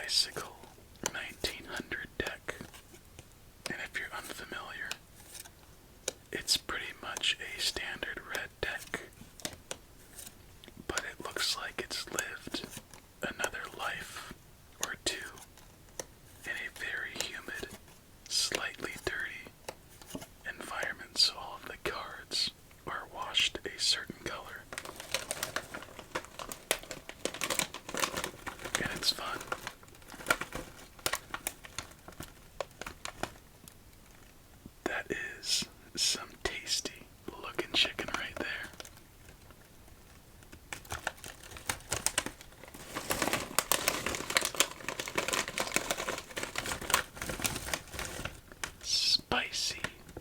Bicycle 1900 deck. And if you're unfamiliar, it's pretty much a standard red deck, but it looks like it's lived another life or two in a very humid, slightly dirty environment, so all of the cards are washed a certain color. And it's fun. That is some tasty looking chicken right there. Spicy,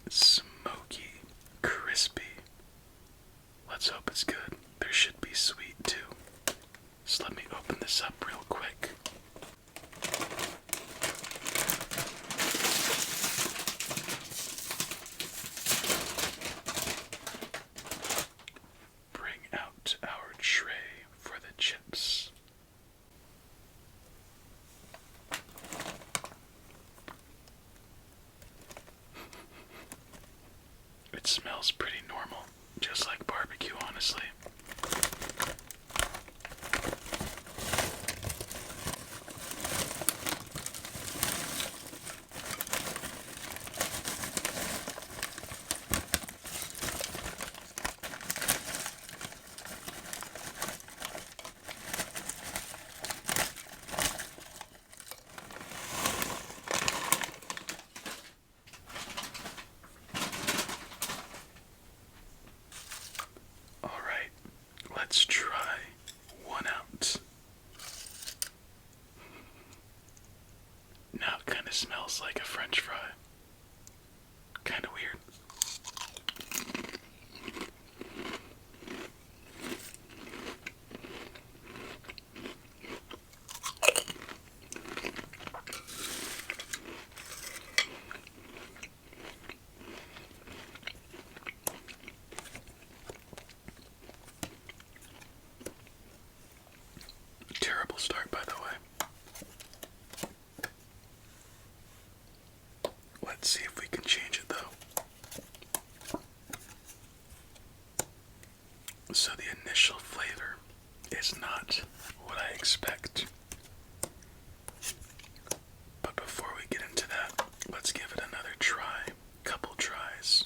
smoky, crispy. Let's hope it's good. There should be sweet too. So let me open this up real quick. Bring out our tray for the chips. It smells pretty normal, just like barbecue, honestly. Alright, let's try one out. Now it kind of smells like a French fry. Kind of weird. Terrible start, by the way. Let's see if we can change it, though. So the initial flavor is not what I expect. But before we get into that, let's give it another try. Couple tries.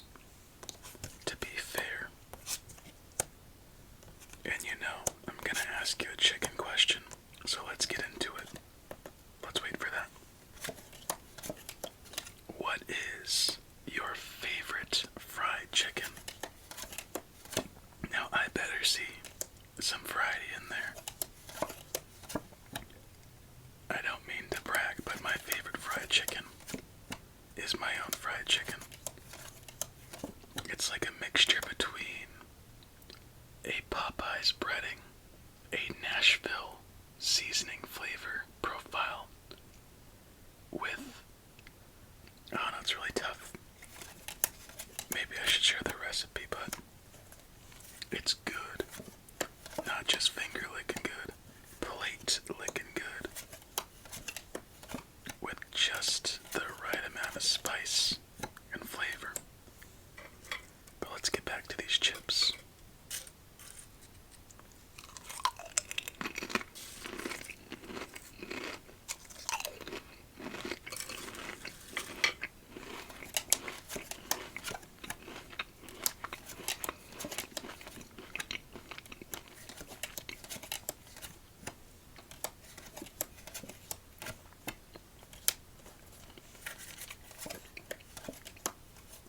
To be fair. And you know, I'm gonna ask you a chicken question, so let's get into it. Let's wait for that. What is your favorite fried chicken? Now, I better see some variety in there. I don't mean to brag, but my favorite fried chicken is my own fried chicken. It's like a mixture between a Popeye's breading, a Nashville seasoning flavor profile with, oh no, it's really tough. Maybe I should share the recipe, but it's good. Not just finger licking good, plate licking good. With just the right amount of spice and flavor. But let's get back to these chips.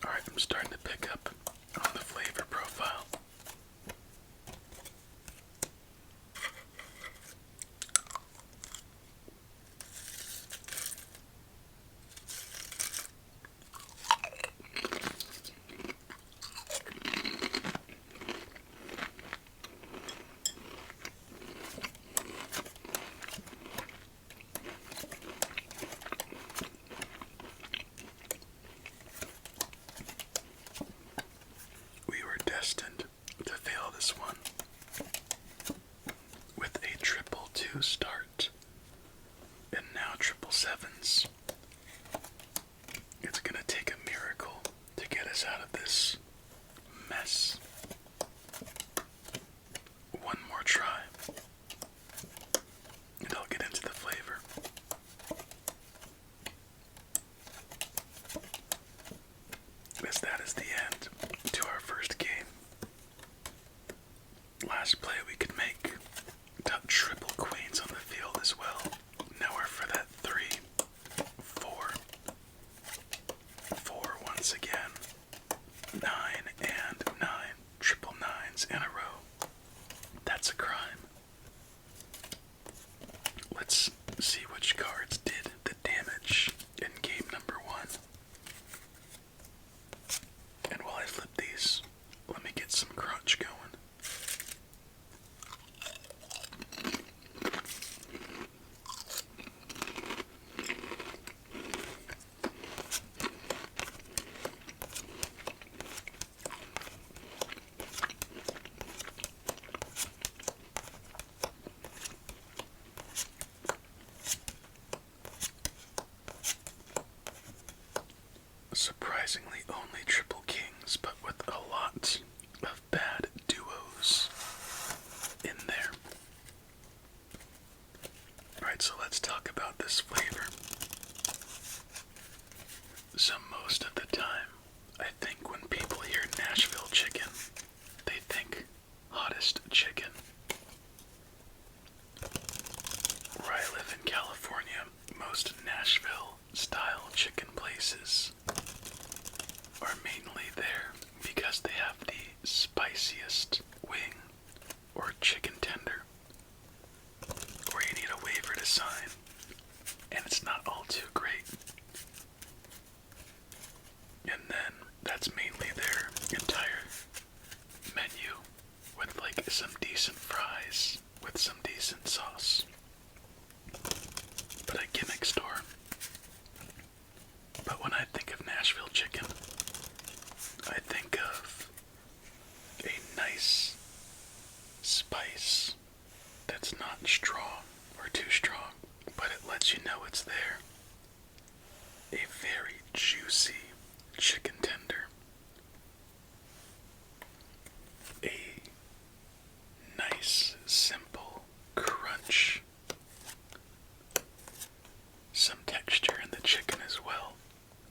Alright, I'm starting to pick up on the flavor profile. see which cards did the damage in game number 1. And while I flip these, let me get some crunch going. Surprisingly, only triple kings, but with a lot of bad duos in there. Alright, so let's talk about this flavor. So most of the time, I think when people hear Nashville chicken, they think hottest chicken. Where I live in California, most Nashville-style chicken places are mainly there because they have the spiciest wing or chicken tender, where you need a waiver to sign, and it's not all too great. And then that's mainly their entire menu, with like some decent fries with some decent sauce. But a gimmick store. But when I think of Nashville chicken, I think of a nice spice that's not strong or too strong, but it lets you know it's there. A very juicy chicken tender. A nice, simple crunch. Some texture in the chicken as well,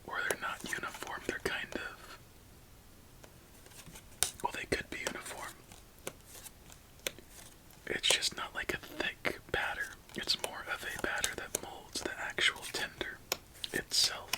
where they're not uniform, they're kind of, well, they could be uniform. It's just not like a thick batter. It's more of a batter that molds the actual tender itself.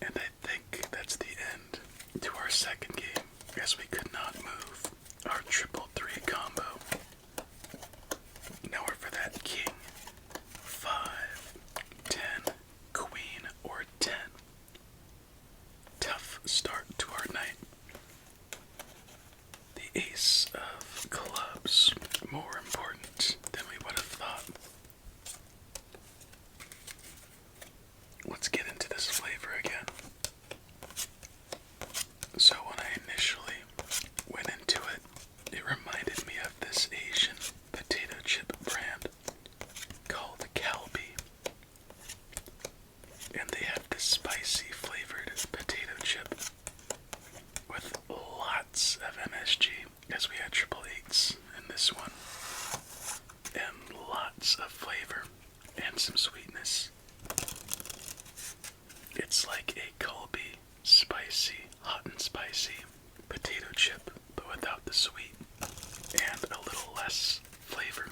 And I think that's the end to our second game, as we could not move our triple three combo. Now we're for that king, 5, 10, queen, or 10. Tough start to our night. The ace of clubs, more important than we would have thought. Let's get into this flavor again. So when I initially went into it, it reminded me of this Asian potato chip brand called Calbee. And they have this spicy flavored potato chip with lots of MSG, as we had triple eights in this one, and lots of flavor and some sweetness. It's like a Calbee spicy, hot and spicy potato chip, but without the sweet and a little less flavor.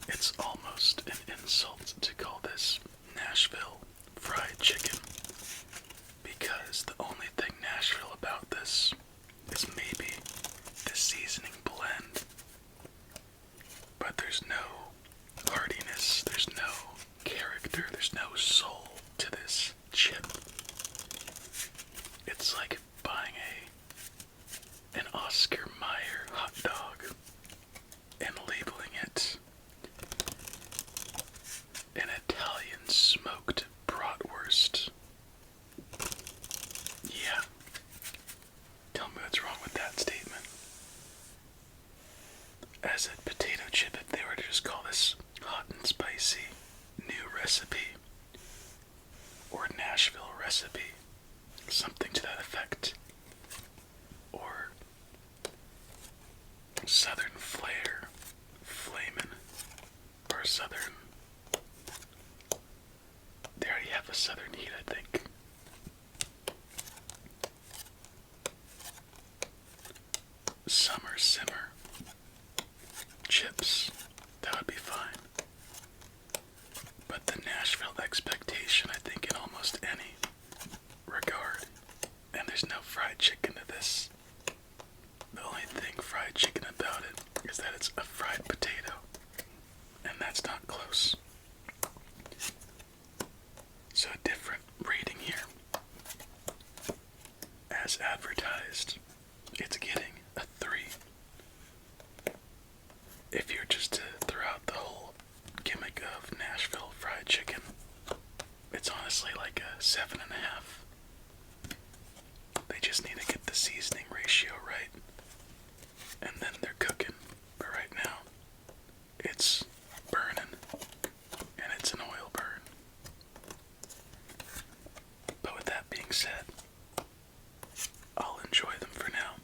It's almost an insult to call this Nashville fried chicken, because the only thing Nashville about this is maybe the seasoning blend. But there's no heartiness, there's no character, there's no soul to this chip. It's like buying an Oscar Mayer hot dog and labeling it an Italian smoked bratwurst. Yeah. Tell me what's wrong with that statement. As a potato chip, if they were to just call this hot and spicy new recipe or Nashville recipe, something to that effect, or Southern flair, flamin', or Southern, they already have a Southern heat, I think. Summer simmer chips, that would be fine. But the Nashville expectation, I think, in almost any regard, and there's no fried chicken to this. The only thing fried chicken about it is that it's a fried potato, and that's not close. So a different rating here. As advertised, it's getting a 3. If you're just to throw out the whole gimmick of Nashville fried chicken, it's honestly like a 7.5. They just need to get the seasoning ratio right, and then they're cooking. But right now, it's burning, and it's an oil burn. But with that being said, I'll enjoy them for now.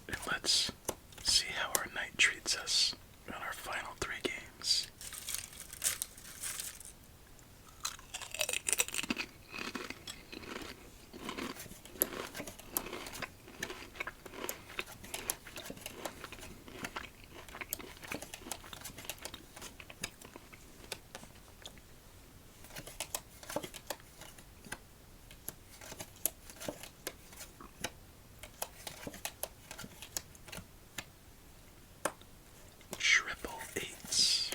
And let's see how our night treats us on our final 3 games. Triple eights.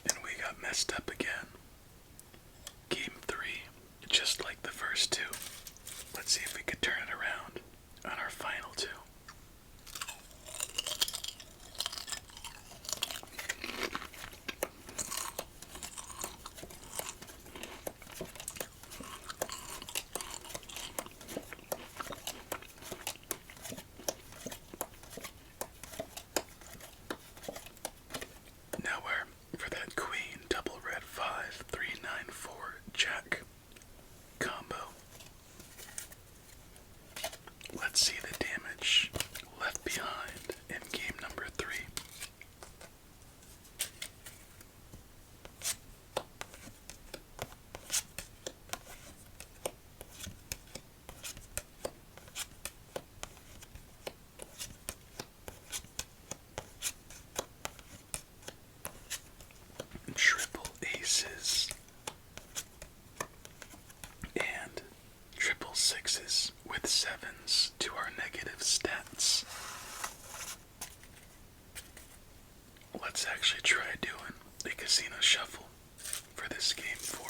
And we got messed up again. Game 3, just like the first 2. Let's see if we could turn it around on our final 2. Now we're for that queen double red doing a casino shuffle for this game 4.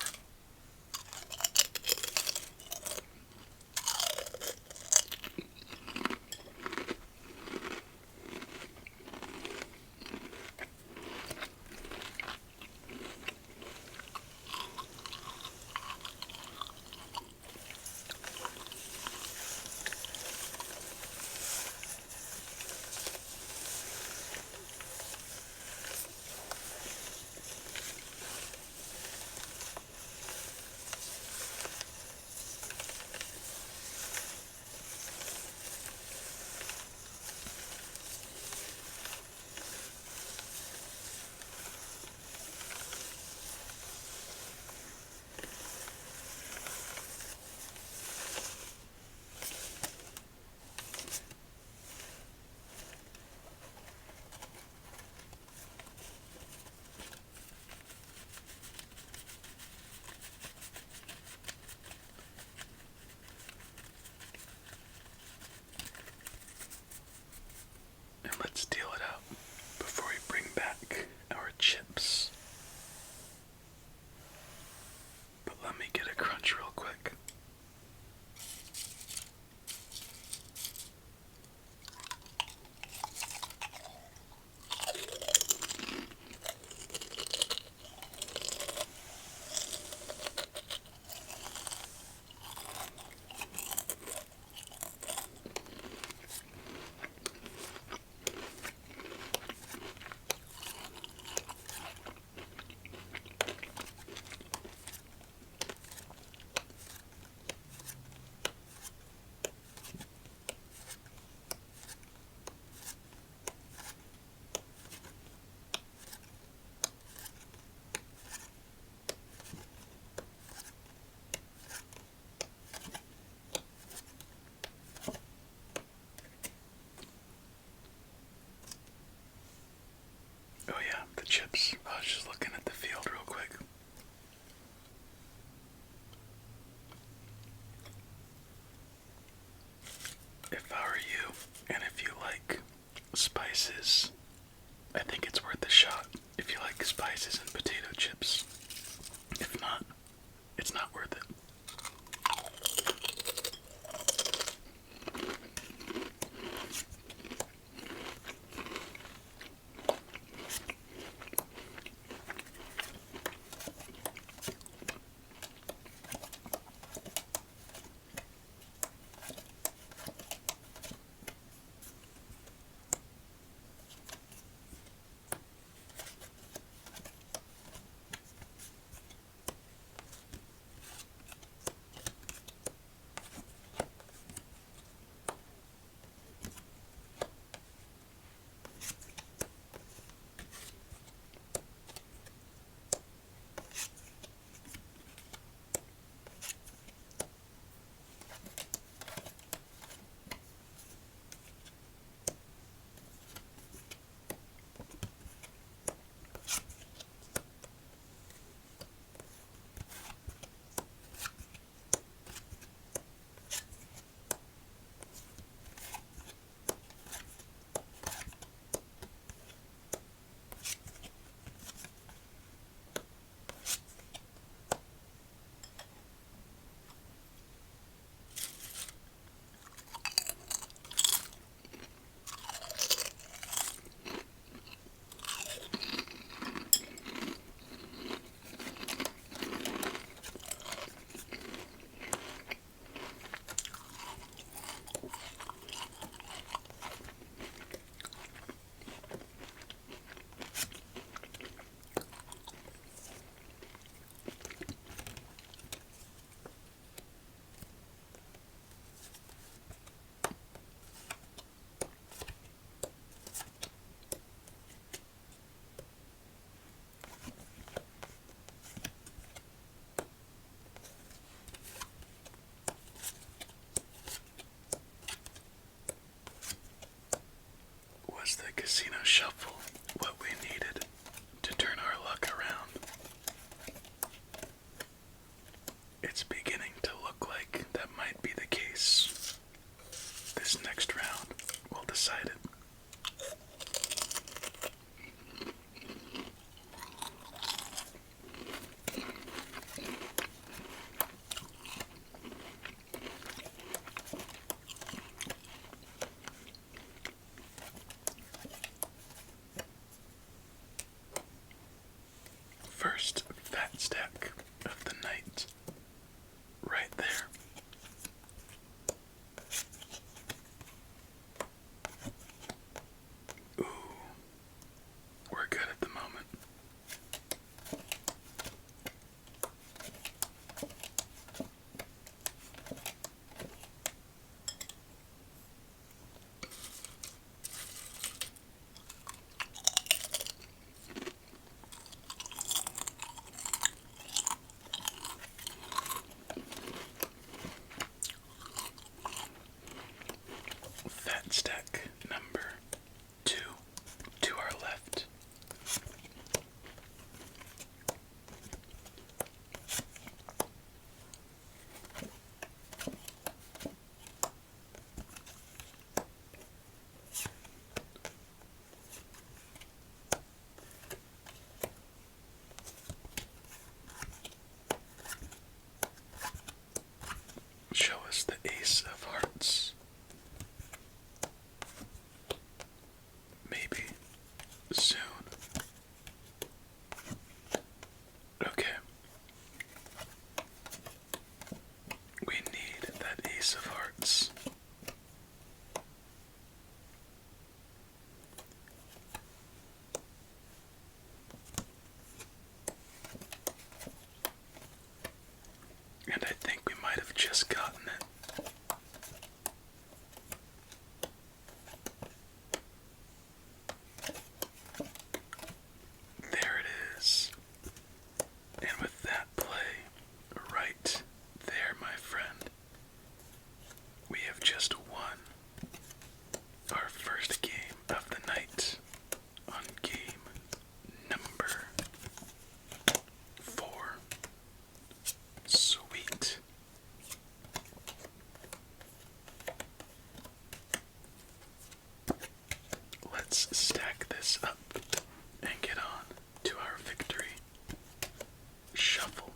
And let's deal it out before we bring back our chips. But let me get a crunch real quick. Oh yeah, the chips. I was just looking at the field real quick. If I were you, and if you like spices, I think it's worth a shot. If you like spices and potato chips. If not, it's not worth it. Was the casino shuffle what we needed to turn our luck around? It's beginning to look like that might be the case. This next round will decide it. first fat stack of the night right there. Ooh, we're good at the moment. Fat stack number 2 to our left. Show us the ace of hearts. Maybe soon. Okay. We need that ace of hearts. And I think we might have just gotten it. There it is. And with that play right there, my friend, we have just won our first game of the night on game number 4. Sweet. Let's stack this up and get on to our victory. Shuffle.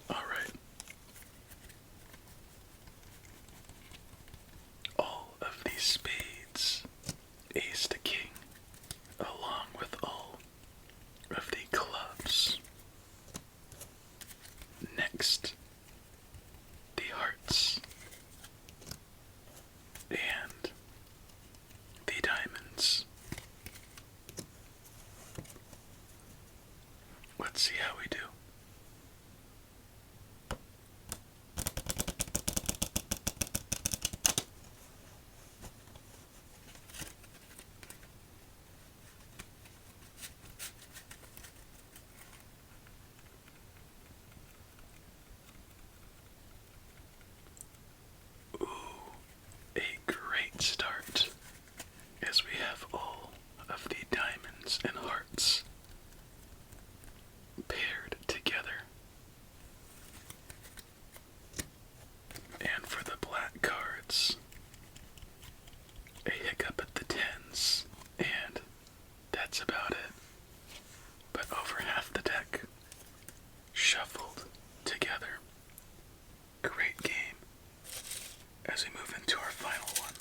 Alright. All of these spades, ace to king, along with all of the clubs. Next, the hearts and the diamonds. Let's see how we do. A great start, as we have all of the diamonds and hearts paired together. And for the black cards, a hiccup at the tens, and that's about it. But over half the deck shuffled together. Great game as we move into our final one.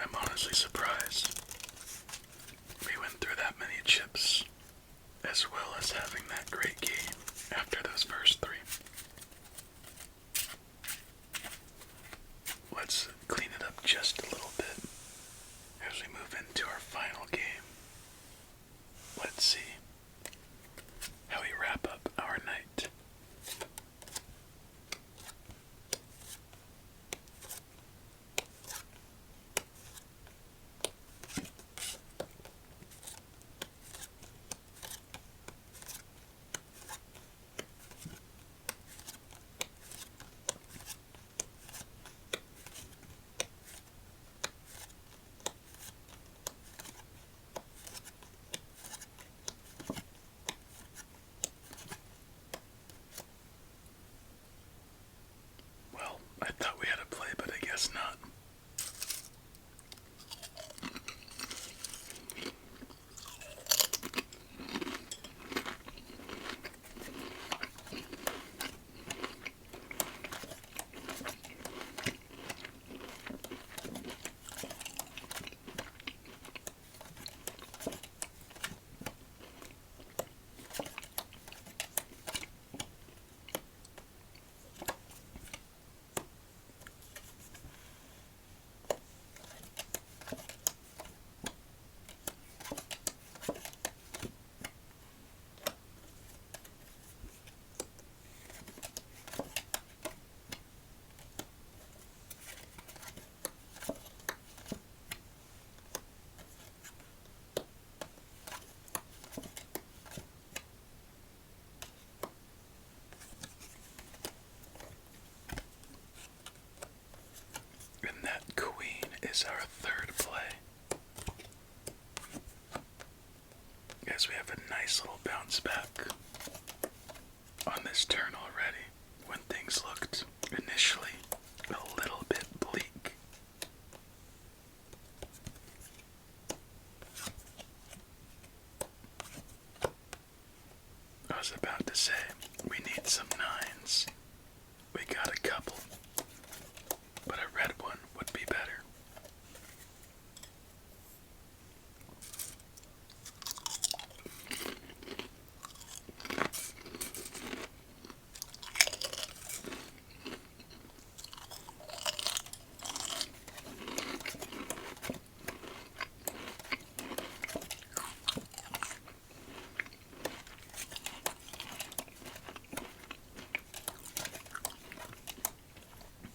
I'm honestly surprised we went through that many chips as well as having that great game after those first three. Let's clean it up just a little bit as we move into our final game. Let's see how we wrap up our night. Well, I thought we had a play, but I guess not. And that queen is our third play. As we have a nice little bounce back on this turn already, when things looked initially a little bit bleak. I was about to say, we need some nines. We got a couple, but a red one would be better.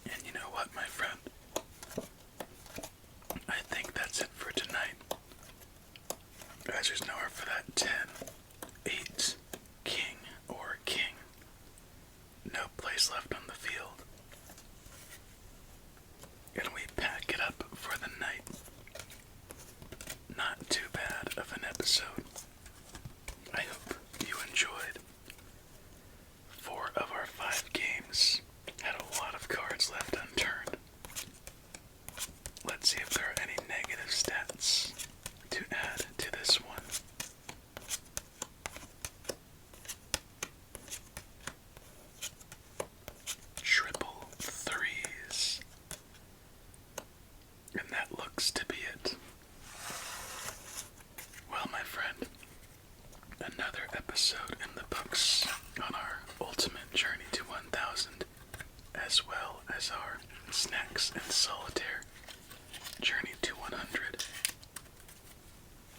And you know what, my friend? I think that's it for tonight. As there's nowhere for that 10, 8, king, or king. No place left on the field. And we pack it up for the night. Not too bad of an episode. I hope you enjoyed. 4 of our 5 games had a lot of cards left unturned. Let's see if there are any negative stats to add to this one. Triple threes. And that looks to be it. Well, my friend, another episode in the books on our ultimate journey to 1000, as well as our snacks and solitaire journey to 100.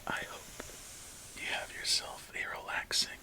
I hope you have yourself a relaxing